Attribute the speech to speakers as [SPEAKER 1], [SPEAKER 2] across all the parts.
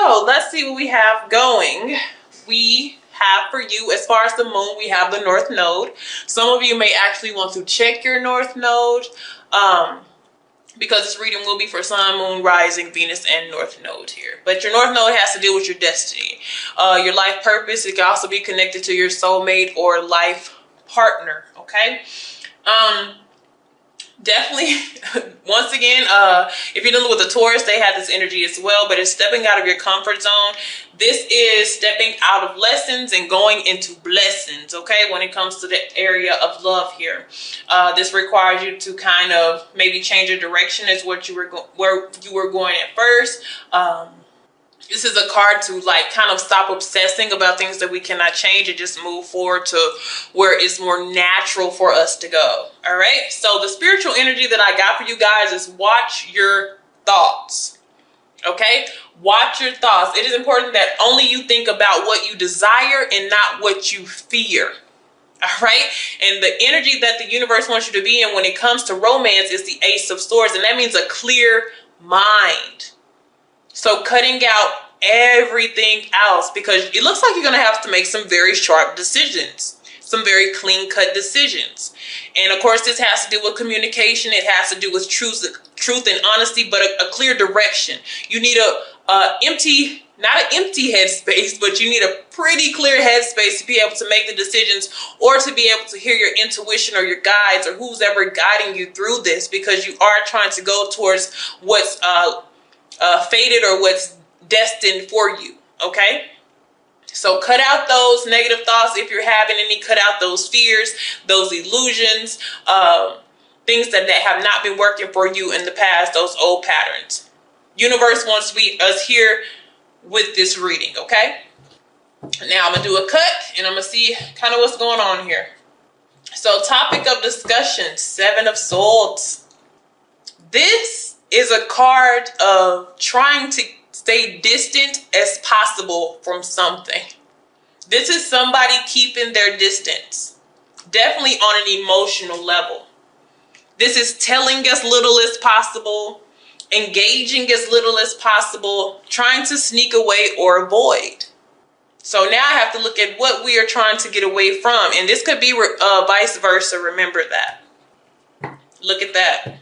[SPEAKER 1] So let's see what we have going. We have for you, as far as the moon, we have the North Node. Some of you may actually want to check your North Node because this reading will be for Sun, Moon, Rising, Venus, and North Node here. But your North Node has to deal with your destiny, your life purpose. It can also be connected to your soulmate or life partner, okay? Definitely, once again, if you're dealing with a Taurus, they have this energy as well, but it's stepping out of your comfort zone. This is stepping out of lessons and going into blessings, okay, when it comes to the area of love here. This requires you to kind of maybe change your direction as what you were where you were going at first. This is a card to like kind of stop obsessing about things that we cannot change and just move forward to where it's more natural for us to go. All right. So the spiritual energy that I got for you guys is watch your thoughts. Okay. Watch your thoughts. It is important that only you think about what you desire and not what you fear. All right. And the energy that the universe wants you to be in when it comes to romance is the Ace of Swords. And that means a clear mind. So cutting out everything else, because it looks like you're going to have to make some very sharp decisions, some very clean cut decisions. And of course, this has to do with communication. It has to do with truth and honesty, but a clear direction. You need not an empty headspace, but you need a pretty clear headspace to be able to make the decisions or to be able to hear your intuition or your guides or who's ever guiding you through this, because you are trying to go towards what's fated or what's destined for you. Okay, so cut out those negative thoughts if you're having any. Cut out those fears, those illusions, things that have not been working for you in the past, those old patterns. Universe wants us here with this reading. Okay, now I'm gonna do a cut and I'm gonna see kind of what's going on here. So topic of discussion, Seven of Swords. This is a card of trying to stay distant as possible from something. This is somebody keeping their distance, definitely on an emotional level. This is telling as little as possible, engaging as little as possible, trying to sneak away or avoid. So now I have to look at what we are trying to get away from. And this could be vice versa. Remember that. Look at that.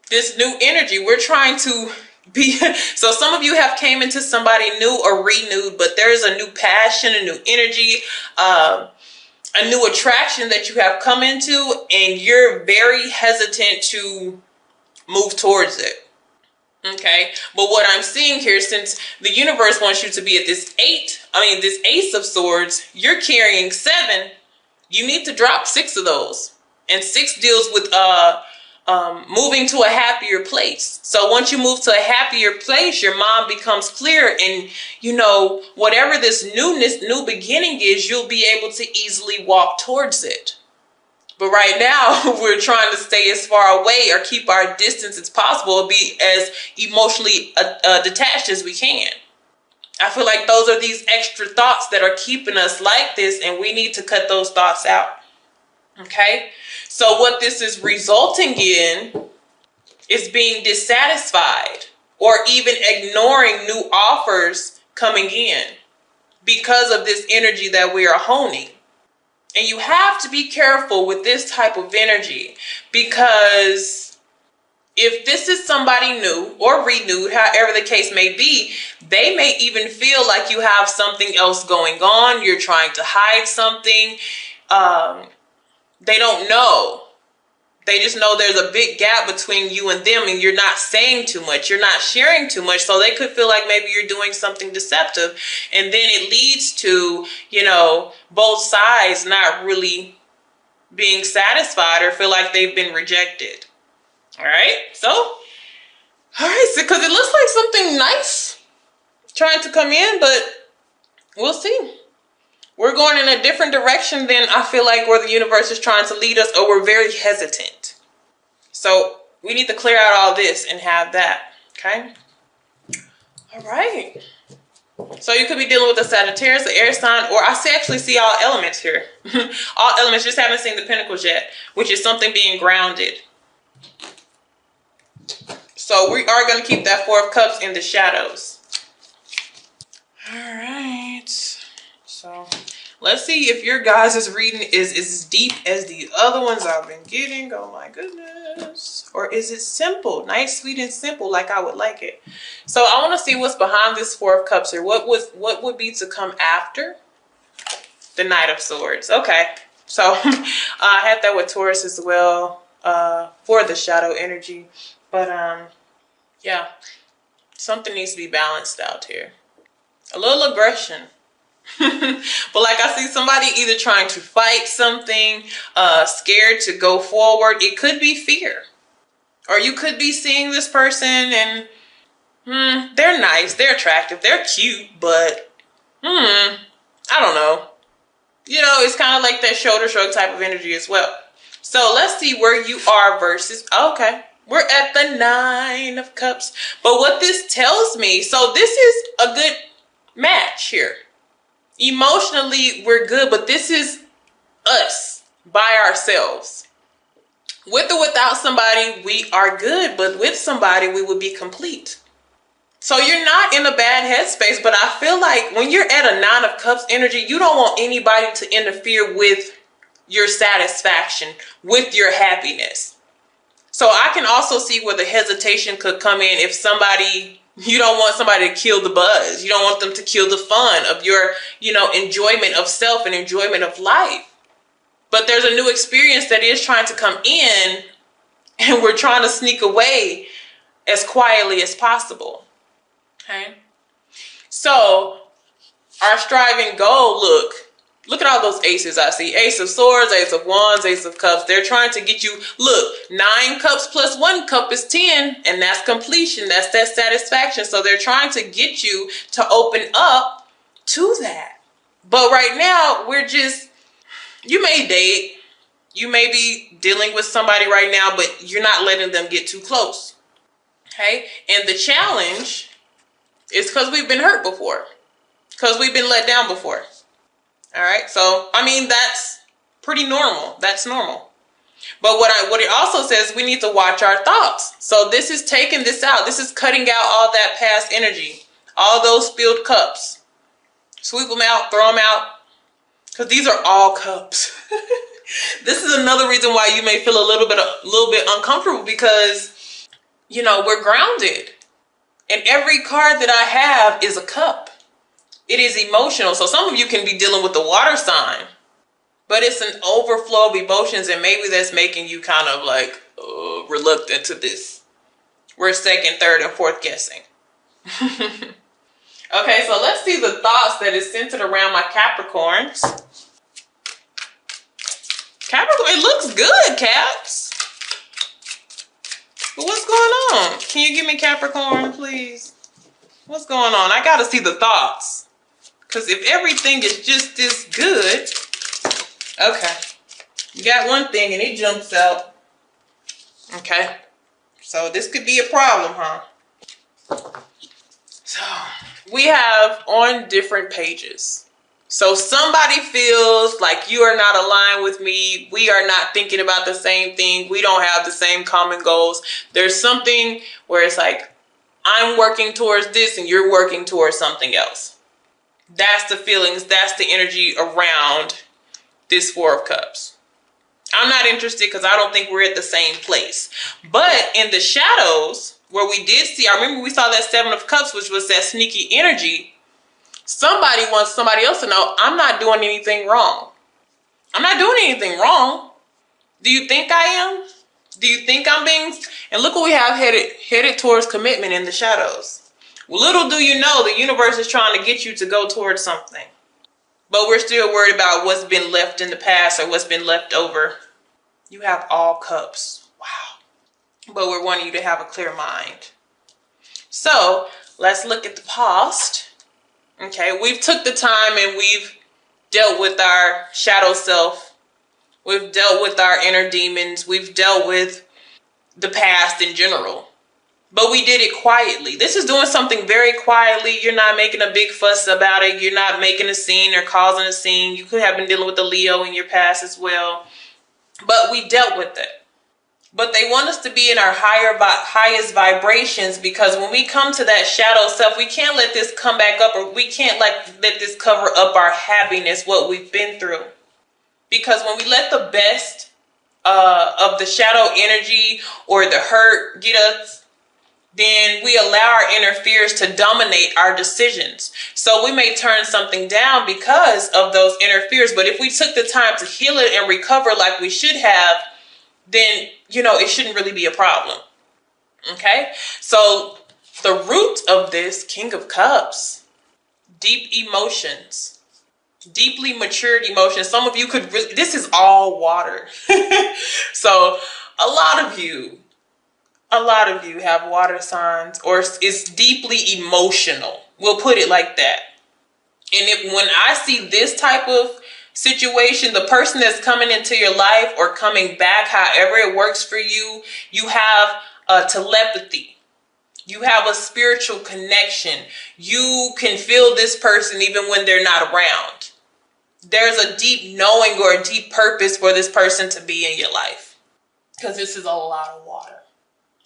[SPEAKER 1] This new energy, we're trying to be, so some of you have came into somebody new or renewed, but there's a new passion, a new energy, a new attraction that you have come into, and you're very hesitant to move towards it. Okay, but what I'm seeing here, since the universe wants you to be at this this Ace of Swords, you're carrying 7. You need to drop 6 of those, and 6 deals with moving to a happier place. So once you move to a happier place, your mind becomes clear, and you know, whatever this new beginning is, you'll be able to easily walk towards it. But right now, we're trying to stay as far away or keep our distance as possible, be as emotionally detached as we can. I feel like those are these extra thoughts that are keeping us like this, and we need to cut those thoughts out. Okay, so what this is resulting in is being dissatisfied or even ignoring new offers coming in because of this energy that we are honing. And you have to be careful with this type of energy, because if this is somebody new or renewed, however the case may be, they may even feel like you have something else going on. You're trying to hide something. They don't know. They just know there's a big gap between you and them, and you're not saying too much. You're not sharing too much. So they could feel like maybe you're doing something deceptive. And then it leads to, you know, both sides not really being satisfied or feel like they've been rejected. All right. So because it looks like something nice trying to come in, but we'll see. We're going in a different direction than I feel like where the universe is trying to lead us, or we're very hesitant. So we need to clear out all this and have that. Okay. All right. So you could be dealing with a Sagittarius, the air sign, or I actually see all elements here. All elements, just haven't seen the Pentacles yet, which is something being grounded. So we are going to keep that 4 of Cups in the shadows. Let's see if your guys' reading is as deep as the other ones I've been getting. Oh my goodness. Or is it simple? Nice, sweet, and simple like I would like it. So I want to see what's behind this Four of Cups here. What would be to come after the Knight of Swords? Okay. So I had that with Taurus as well for the shadow energy. But yeah, something needs to be balanced out here. A little aggression. But like I see somebody either trying to fight something, scared to go forward. It could be fear. Or you could be seeing this person and they're nice, they're attractive, they're cute, but I don't know. You know, it's kind of like that shoulder shrug type of energy as well. So let's see where you are versus, okay, we're at the Nine of Cups. But what this tells me, so this is a good match here. Emotionally, we're good, but this is us by ourselves. With or without somebody, we are good, but with somebody, we would be complete. So you're not in a bad headspace, but I feel like when you're at a Nine of Cups energy, you don't want anybody to interfere with your satisfaction, with your happiness. So I can also see where the hesitation could come in if somebody, you don't want somebody to kill the buzz. You don't want them to kill the fun of your, enjoyment of self and enjoyment of life. But there's a new experience that is trying to come in and we're trying to sneak away as quietly as possible. Okay. So our striving goal, look at all those aces I see. Ace of Swords, Ace of Wands, Ace of Cups. They're trying to get you, 9 cups plus 1 cup is 10. And that's completion. That's that satisfaction. So they're trying to get you to open up to that. But right now, you may date. You may be dealing with somebody right now, but you're not letting them get too close. Okay? And the challenge is because we've been hurt before. Because we've been let down before. All right, so that's pretty normal. That's normal. But what it also says, we need to watch our thoughts. So this is taking this out. This is cutting out all that past energy, all those spilled cups. Sweep them out, throw them out, because these are all cups. This is another reason why you may feel a little bit uncomfortable because we're grounded, and every card that I have is a cup. It is emotional. So some of you can be dealing with the water sign, but it's an overflow of emotions, and maybe that's making you kind of like reluctant to this. We're second, third, and fourth guessing. Okay, so let's see the thoughts that is centered around my Capricorns. Capricorn, it looks good, Caps. But what's going on? Can you give me Capricorn, please? What's going on? I got to see the thoughts. Because if everything is just this good, okay. You got one thing and it jumps out. Okay. So this could be a problem, huh? So we have on different pages. So somebody feels like you are not aligned with me. We are not thinking about the same thing. We don't have the same common goals. There's something where it's like, I'm working towards this and you're working towards something else. That's the feelings. That's the energy around this Four of Cups. I'm not interested because I don't think we're at the same place. But in the shadows, where we did see, I remember we saw that Seven of Cups, which was that sneaky energy. Somebody wants somebody else to know, I'm not doing anything wrong. I'm not doing anything wrong. Do you think I am? Do you think I'm being... And look what we have headed towards commitment in the shadows. Little do you know, the universe is trying to get you to go towards something. But we're still worried about what's been left in the past or what's been left over. You have all cups. Wow. But we're wanting you to have a clear mind. So let's look at the past. Okay, we've took the time and we've dealt with our shadow self. We've dealt with our inner demons. We've dealt with the past in general. But we did it quietly. This is doing something very quietly. You're not making a big fuss about it. You're not making a scene or causing a scene. You could have been dealing with the Leo in your past as well. But we dealt with it. But they want us to be in our highest vibrations, because when we come to that shadow self, we can't let this come back up, or we can't let this cover up our happiness, what we've been through. Because when we let the best of the shadow energy or the hurt get us, then we allow our inner fears to dominate our decisions. So we may turn something down because of those inner fears. But if we took the time to heal it and recover like we should have, then, it shouldn't really be a problem. Okay? So the root of this, King of Cups, deep emotions, deeply matured emotions. Some of you could really, this is all water. So a lot of you have water signs, or it's deeply emotional. We'll put it like that. And when I see this type of situation, the person that's coming into your life or coming back, however it works for you, you have telepathy. You have a spiritual connection. You can feel this person even when they're not around. There's a deep knowing or a deep purpose for this person to be in your life, because this is a lot of water.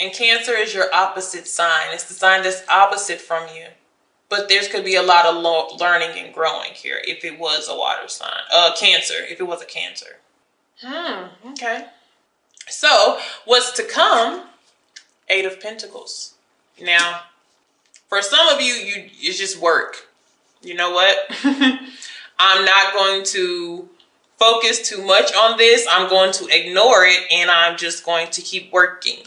[SPEAKER 1] And Cancer is your opposite sign. It's the sign that's opposite from you. But there could be a lot of learning and growing here if it was a water sign. Cancer, if it was a Cancer. Okay. So, what's to come? 8 of Pentacles. Now, for some of you, it's just work. You know what? I'm not going to focus too much on this. I'm going to ignore it, and I'm just going to keep working.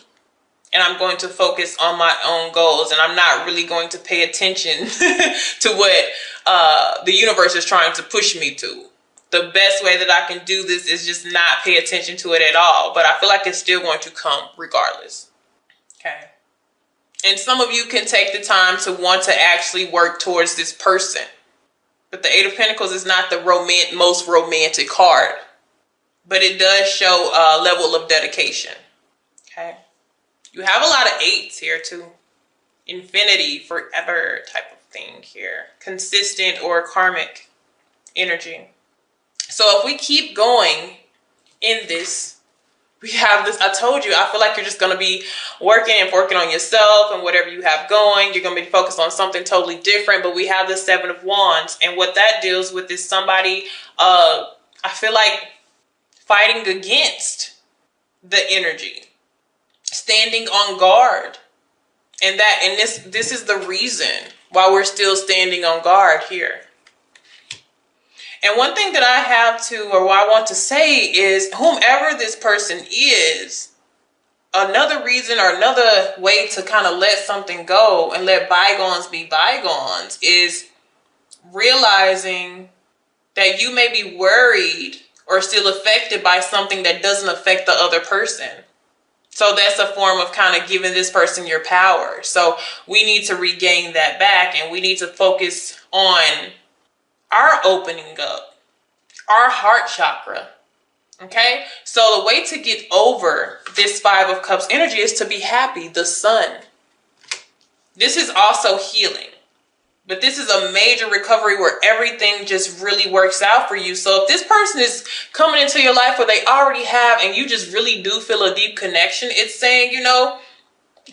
[SPEAKER 1] And I'm going to focus on my own goals. And I'm not really going to pay attention to what the universe is trying to push me to. The best way that I can do this is just not pay attention to it at all. But I feel like it's still going to come regardless. Okay. And some of you can take the time to want to actually work towards this person. But the 8 of Pentacles is not the most romantic card. But it does show a level of dedication. Okay. You have a lot of 8s here too. Infinity, forever type of thing here. Consistent or karmic energy. So if we keep going in this, we have this, I told you, I feel like you're just going to be working on yourself and whatever you have going. You're going to be focused on something totally different. But we have the 7 of Wands. And what that deals with is somebody, I feel like, fighting against the energy. Standing on guard. And this is the reason why we're still standing on guard here. And one thing that I have to, or what I want to say is, whomever this person is, another reason or another way to kind of let something go and let bygones be bygones is realizing that you may be worried or still affected by something that doesn't affect the other person. So that's a form of kind of giving this person your power. So we need to regain that back, and we need to focus on our opening up, our heart chakra. Okay? So the way to get over this 5 of Cups energy is to be happy, the sun. This is also healing. But this is a major recovery where everything just really works out for you. So if this person is coming into your life where they already have, and you just really do feel a deep connection, it's saying,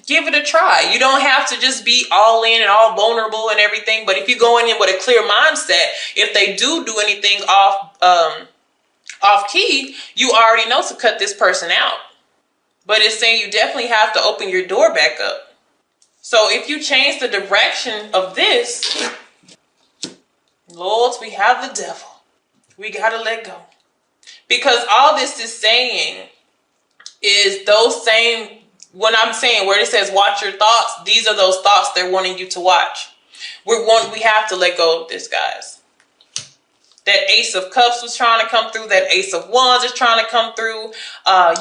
[SPEAKER 1] give it a try. You don't have to just be all in and all vulnerable and everything. But if you go in with a clear mindset, if they do anything off key, you already know to cut this person out. But it's saying you definitely have to open your door back up. So if you change the direction of this, Lords, we have the devil. We got to let go. Because all this is saying is those same, when I'm saying where it says watch your thoughts, these are those thoughts they're wanting you to watch. We have to let go of this, guys. That Ace of Cups was trying to come through. That Ace of Wands is trying to come through.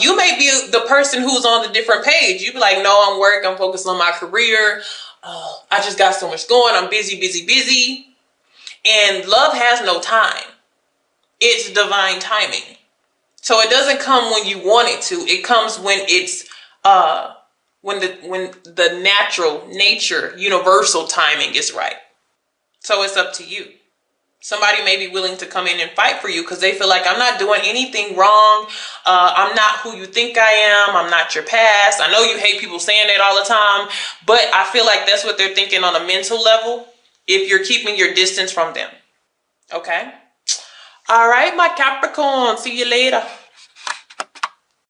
[SPEAKER 1] You may be the person who's on the different page. You be like, no, I'm working. I'm focused on my career. I just got so much going. I'm busy, busy, busy. And love has no time. It's divine timing. So it doesn't come when you want it to. It comes when it's when the natural nature, universal timing is right. So it's up to you. Somebody may be willing to come in and fight for you because they feel like I'm not doing anything wrong. I'm not who you think I am. I'm not your past. I know you hate people saying that all the time, but I feel like that's what they're thinking on a mental level if you're keeping your distance from them. Okay? All right, my Capricorn. See you later.